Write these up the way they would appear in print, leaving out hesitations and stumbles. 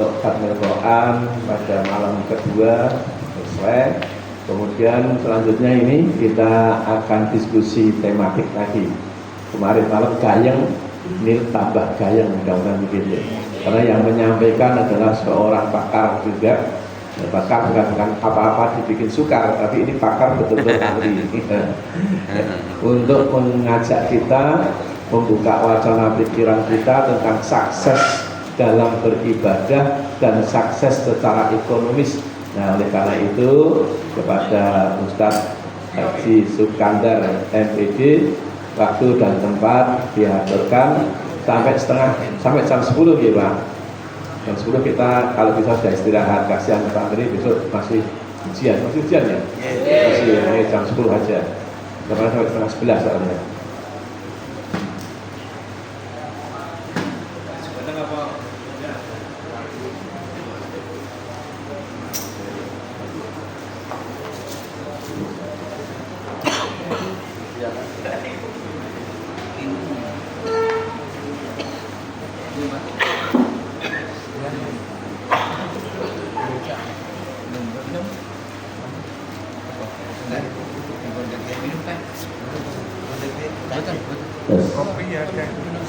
untuk khatmil Quran pada malam kedua selesai. Kemudian selanjutnya ini kita akan diskusi tematik lagi. Kemarin malam gayeng, ini tambah gayeng mudah-mudahan begitu. Karena yang menyampaikan adalah seorang pakar juga. Pakar bukan apa-apa dibikin sukar, tapi ini pakar betul-betul ahli. Untuk mengajak kita membuka wacana pikiran kita tentang sukses dalam beribadah dan sukses secara ekonomis. Nah, oleh karena itu kepada Ustadz Haji Sukandar MPD, waktu dan tempat diaturkan sampai jam 10 ya Pak. Jam 10 kita kalau bisa sudah istirahat, kasihan Pak Menteri besok masih ujian ya? Masih ini jam 10 aja. Karena sampai setengah 11 soalnya.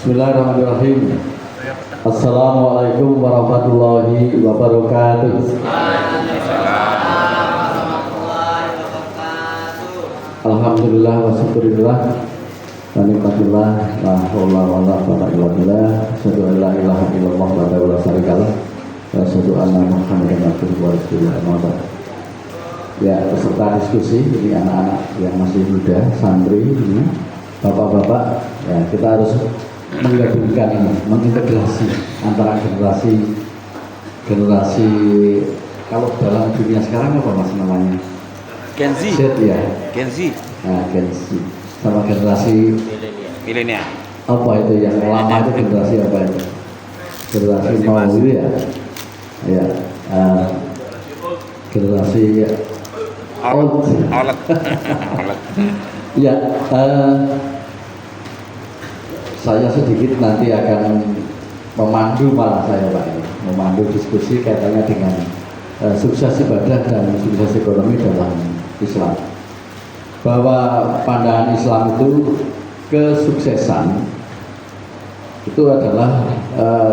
Bismillahirrahmanirrahim. Assalamualaikum warahmatullahi wabarakatuh. Alhamdulillah wa syukurillah wa nikmatillah la haula wa la quwwata illa billah. Asyhadu an la ilaha illallah wa la syarikalah wa asyhadu anna Muhammadan abduhu wa rasuluh. Ya, peserta diskusi ini anak-anak yang masih muda, santri ini, bapak-bapak, ya kita harus menggabungkan ini, mengintegrasi antara generasi kalau dalam dunia sekarang apa mas namanya? Gen Z. Z ya. Gen Z. Nah, Gen Z sama generasi Milenial. apa itu yang lama itu generasi apa itu? Generasi mau itu ya. Ya. Generasi old. Ya. Saya sedikit nanti akan memandu malah saya Pak ini, memandu diskusi kaitannya dengan sukses ibadah dan sukses ekonomi dalam Islam. Bahwa pandangan Islam itu kesuksesan itu adalah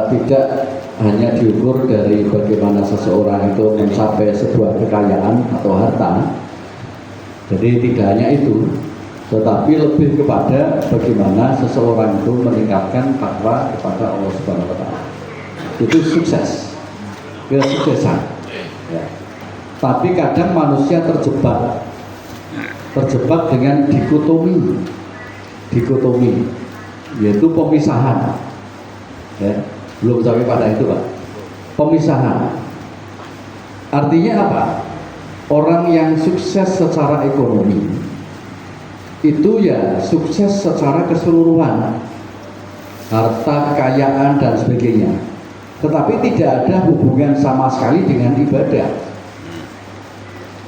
tidak hanya diukur dari bagaimana seseorang itu mencapai sebuah kekayaan atau harta. Jadi tidak hanya itu, tetapi lebih kepada bagaimana seseorang itu meningkatkan takwa kepada Allah Subhanahu wa Ta'ala. Itu sukses, kesuksesan. Ya. Tapi kadang manusia terjebak dengan dikotomi, yaitu pemisahan. Ya. Belum sampai pada itu Pak. Pemisahan. Artinya apa? Orang yang sukses secara ekonomi itu ya sukses secara keseluruhan, harta, kekayaan dan sebagainya, tetapi tidak ada hubungan sama sekali dengan ibadah.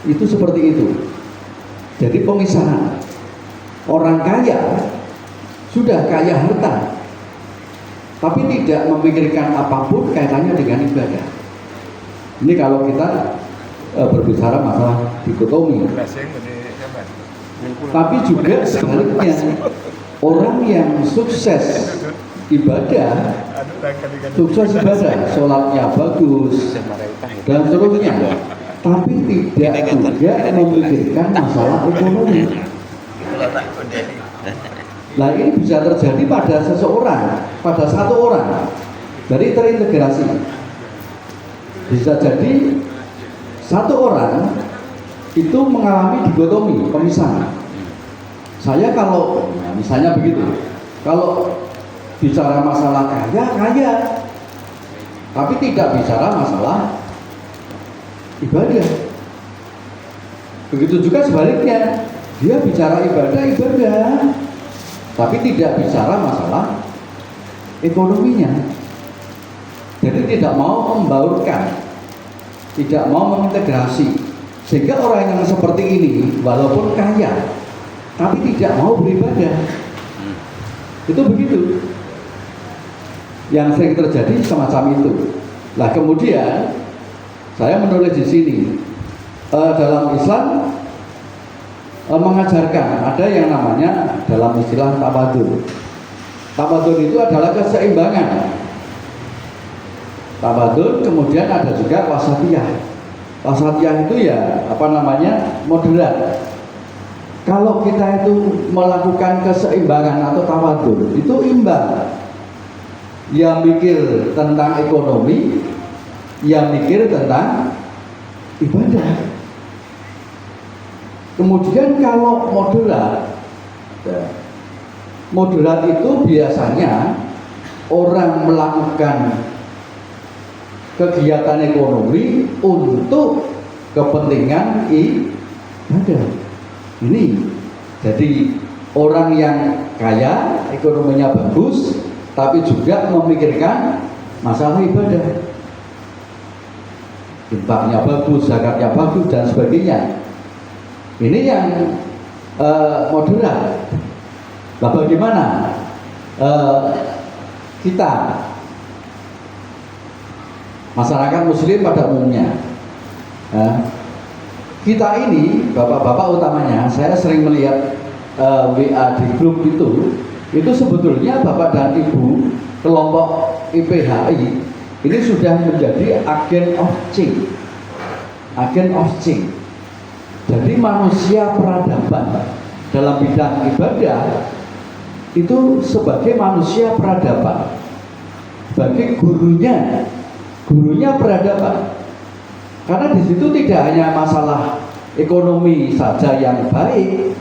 Itu seperti itu. Jadi pemisahan. Orang kaya sudah kaya harta, tapi tidak memikirkan apapun kaitannya dengan ibadah. Ini kalau kita berbicara masalah dikotomi. Tapi juga sebaliknya, orang yang sukses ibadah, sholatnya bagus dan seterusnya, tapi tidak juga memikirkan masalah ekonomi. Nah ini bisa terjadi pada seseorang, pada satu orang, dari terintegrasi. Bisa jadi satu orang itu mengalami dikotomi, pemisahan. Saya kalau, misalnya begitu, kalau bicara masalah kaya, tapi tidak bicara masalah ibadah. Begitu juga sebaliknya, dia bicara ibadah, tapi tidak bicara masalah ekonominya. Jadi tidak mau membaurkan, tidak mau mengintegrasi. Sehingga orang yang seperti ini walaupun kaya tapi tidak mau beribadah. Itu begitu. Yang sering terjadi semacam itu. Nah kemudian saya menulis di sini dalam Islam mengajarkan ada yang namanya dalam istilah tawadhu. Tawadhu itu adalah keseimbangan. Tawadhu kemudian ada juga wasatiyah. Wasatiyah itu ya moderat. Kalau kita itu melakukan keseimbangan atau tawadhu itu imbang. Yang mikir tentang ekonomi, yang mikir tentang ibadah. Kemudian kalau moderat itu biasanya orang melakukan kegiatan ekonomi untuk kepentingan ibadah. Ini jadi orang yang kaya ekonominya bagus tapi juga memikirkan masalah ibadah, infaknya bagus, zakatnya bagus dan sebagainya. Ini yang moderat. Nah, bagaimana kita masyarakat muslim pada umumnya, kita ini bapak-bapak utamanya, saya sering melihat WA di grup itu sebetulnya bapak dan ibu kelompok IPHI ini sudah menjadi agen of change. Jadi manusia peradaban dalam bidang ibadah itu sebagai manusia peradaban, sebagai gurunya peradaban. Karena di situ tidak hanya masalah ekonomi saja yang baik,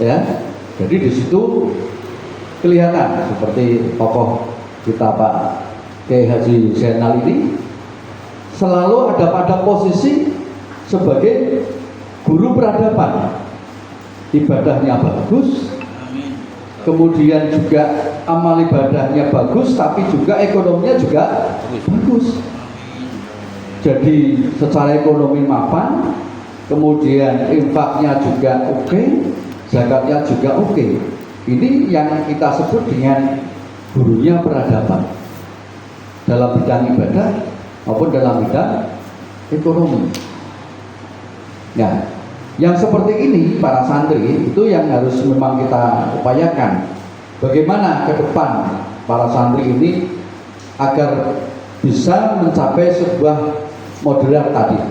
ya. Jadi di situ kelihatan seperti tokoh kita Pak Kiai Haji Zainal ini selalu ada pada posisi sebagai guru peradaban. Ibadahnya bagus, kemudian juga amal ibadahnya bagus, tapi juga ekonominya juga bagus. Jadi secara ekonomi mapan, kemudian infaknya juga oke, zakatnya juga oke. Ini yang kita sebut dengan gurunya peradaban dalam bidang ibadah maupun dalam bidang ekonomi. Nah, yang seperti ini para santri itu yang harus memang kita upayakan. Bagaimana ke depan para santri ini agar bisa mencapai sebuah moderat tadi,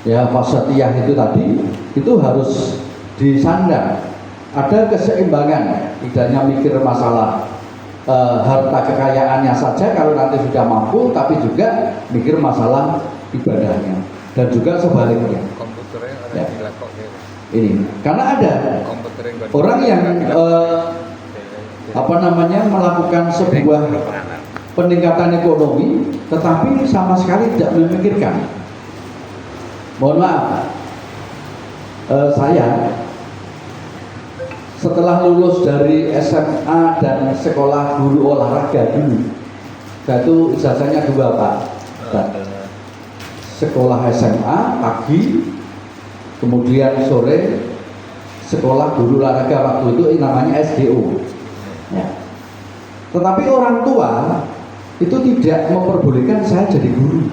ya, wasatiyah itu tadi itu harus disandang, ada keseimbangan, tidak hanya mikir masalah harta kekayaannya saja kalau nanti sudah mampu, tapi juga mikir masalah ibadahnya dan juga sebaliknya. Ya. Ini karena ada orang yang melakukan sebuah peningkatan ekonomi tetapi sama sekali tidak memikirkan. Mohon maaf, saya setelah lulus dari SMA dan sekolah guru olahraga dulu, saya itu ijazahnya 2 Pak. Sekolah SMA pagi, kemudian sore sekolah guru olahraga, waktu itu namanya SGO. Ya. Tetapi orang tua itu tidak memperbolehkan saya jadi guru,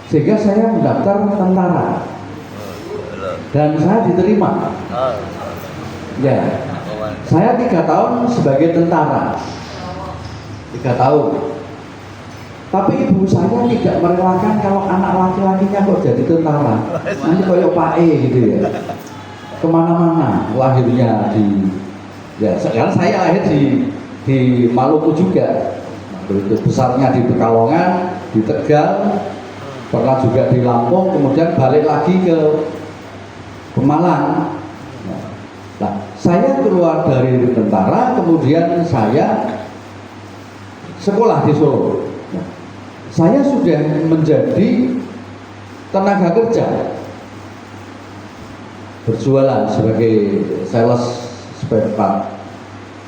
sehingga saya mendaftar tentara dan saya diterima. Ya, saya 3 tahun sebagai tentara, 3 tahun. Tapi ibu saya tidak merelakan kalau anak laki-lakinya kok jadi tentara, nanti kayak Pak E gitu ya, kemana-mana lahirnya ya. Sekarang saya lahir di Maluku juga, besarnya di Pekalongan, di Tegal, pernah juga di Lampung, kemudian balik lagi ke Pemalang. Nah, saya keluar dari tentara, kemudian saya sekolah di Solo. Nah, saya sudah menjadi tenaga kerja, berjualan sebagai sales spare part,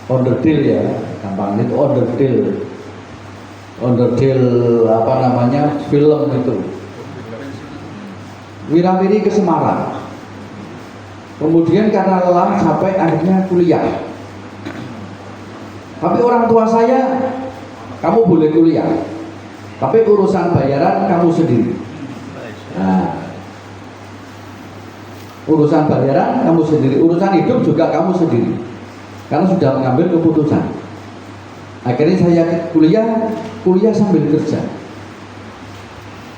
onderdil ya, gampang itu onderdil film itu, wirawiri ke Semarang. Kemudian karena lelah sampai akhirnya kuliah. Tapi orang tua saya, kamu boleh kuliah, Tapi urusan bayaran kamu sendiri. Nah, urusan bayaran kamu sendiri, urusan hidup juga kamu sendiri. Karena sudah mengambil keputusan. Akhirnya saya kuliah sambil kerja.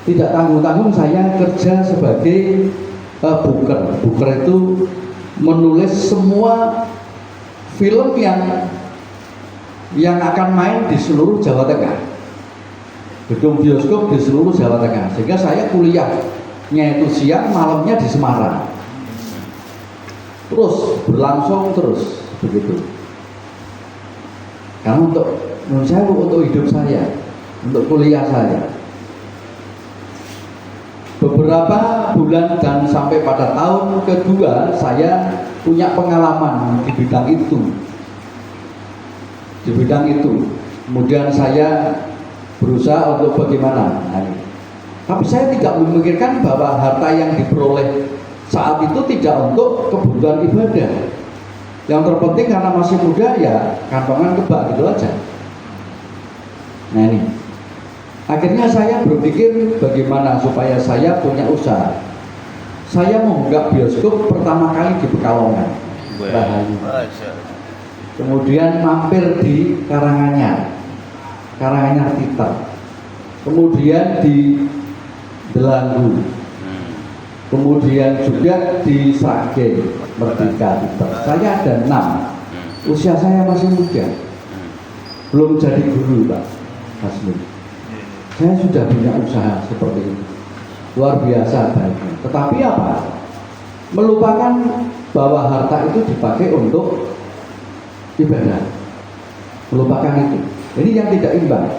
Tidak tanggung-tanggung saya kerja sebagai booker. Booker itu menulis semua film yang akan main di seluruh Jawa Tengah, gedung bioskop di seluruh Jawa Tengah. Sehingga saya kuliahnya itu siang, malamnya di Semarang, terus berlangsung terus begitu. Karena untuk hidup saya, untuk kuliah saya, beberapa bulan dan sampai pada tahun kedua saya punya pengalaman di bidang itu. Kemudian saya berusaha untuk bagaimana. Tapi saya tidak memikirkan bahwa harta yang diperoleh saat itu tidak untuk kebutuhan ibadah. Yang terpenting karena masih muda ya kantongan kebak gitu aja. Nah ini, akhirnya saya berpikir bagaimana supaya saya punya usaha. Saya membuka bioskop pertama kali di Pekalongan, Rahayu. Kemudian mampir di Karanganyar Titer. Kemudian di Delanggu. Kemudian juga di Sragen, Merdeka Titer. Saya ada 6. Usia saya masih muda. Belum jadi guru, Pak Hasmi. Saya sudah punya usaha seperti itu, luar biasa baiknya. Tetapi apa? Melupakan bahwa harta itu dipakai untuk ibadah. Melupakan itu. Ini yang tidak imbang.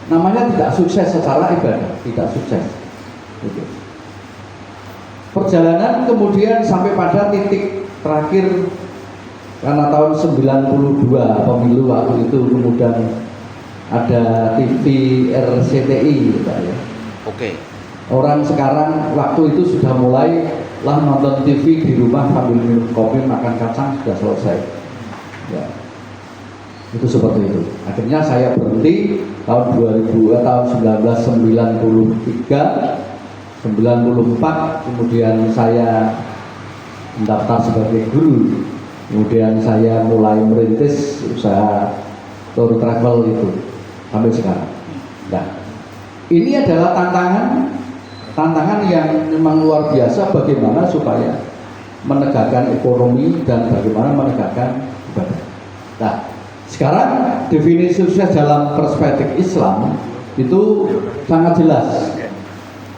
Namanya tidak sukses secara ibadah, tidak sukses. Gitu. Perjalanan kemudian sampai pada titik terakhir karena tahun 92 pemilu waktu itu, kemudian ada TV RCTI, Pak ya. Oke. Orang sekarang waktu itu sudah mulai lah nonton TV di rumah sambil minum kopi, makan kacang, sudah selesai. Ya. Itu seperti itu. Akhirnya saya berhenti tahun 1993, 94, kemudian saya mendaftar sebagai guru. Kemudian saya mulai merintis usaha tour travel itu sampai sekarang. Nah, ini adalah tantangan yang memang luar biasa bagaimana supaya menegakkan ekonomi dan bagaimana menegakkan ibadah. Nah, sekarang definisi sukses dalam perspektif Islam itu sangat jelas.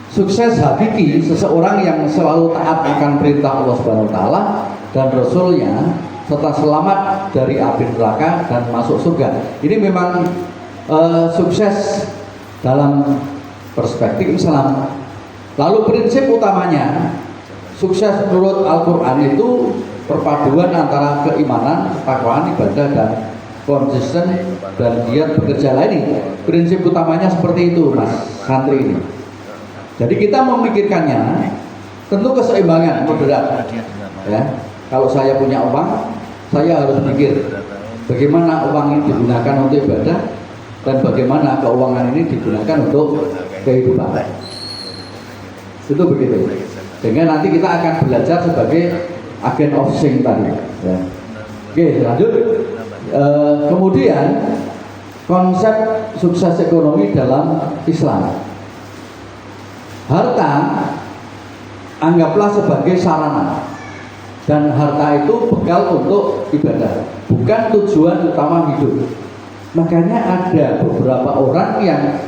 Sukses hakiki seseorang yang selalu taat akan perintah Allah Subhanahu wa taala dan Rasulnya, serta selamat dari api neraka dan masuk surga. Ini memang sukses dalam perspektif Islam. Lalu prinsip utamanya sukses menurut Al-Quran itu perpaduan antara keimanan, ketakwaan, ibadah, dan konsisten dan giat bekerja lain. Prinsip utamanya seperti itu, Mas santri ini. Jadi kita memikirkannya tentu keseimbangan moderat. Ya, kalau saya punya uang, saya harus mikir bagaimana uang ini digunakan untuk ibadah dan bagaimana keuangan ini digunakan untuk kehidupan. Itu begitu. Sehingga nanti kita akan belajar sebagai agen of change tadi. Ya. Oke, lanjut. Kemudian konsep sukses ekonomi dalam Islam. Harta anggaplah sebagai sarana, dan harta itu bekal untuk ibadah, bukan tujuan utama hidup. Makanya ada beberapa orang yang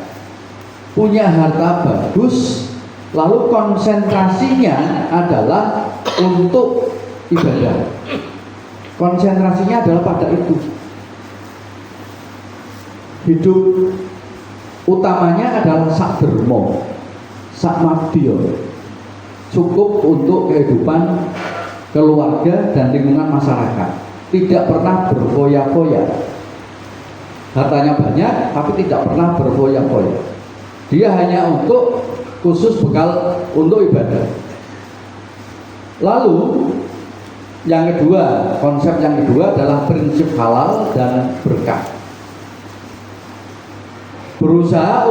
punya harta bagus, lalu konsentrasinya adalah untuk ibadah. Konsentrasinya adalah pada itu. Hidup utamanya adalah sak dermo, sak mabdiyo, cukup untuk kehidupan keluarga dan lingkungan masyarakat. Tidak pernah berfoya-foya. Hartanya banyak, tapi tidak pernah berfoya-foya. Dia hanya untuk khusus bekal untuk ibadah. Lalu yang kedua, konsep yang kedua adalah prinsip halal dan berkah. Berusaha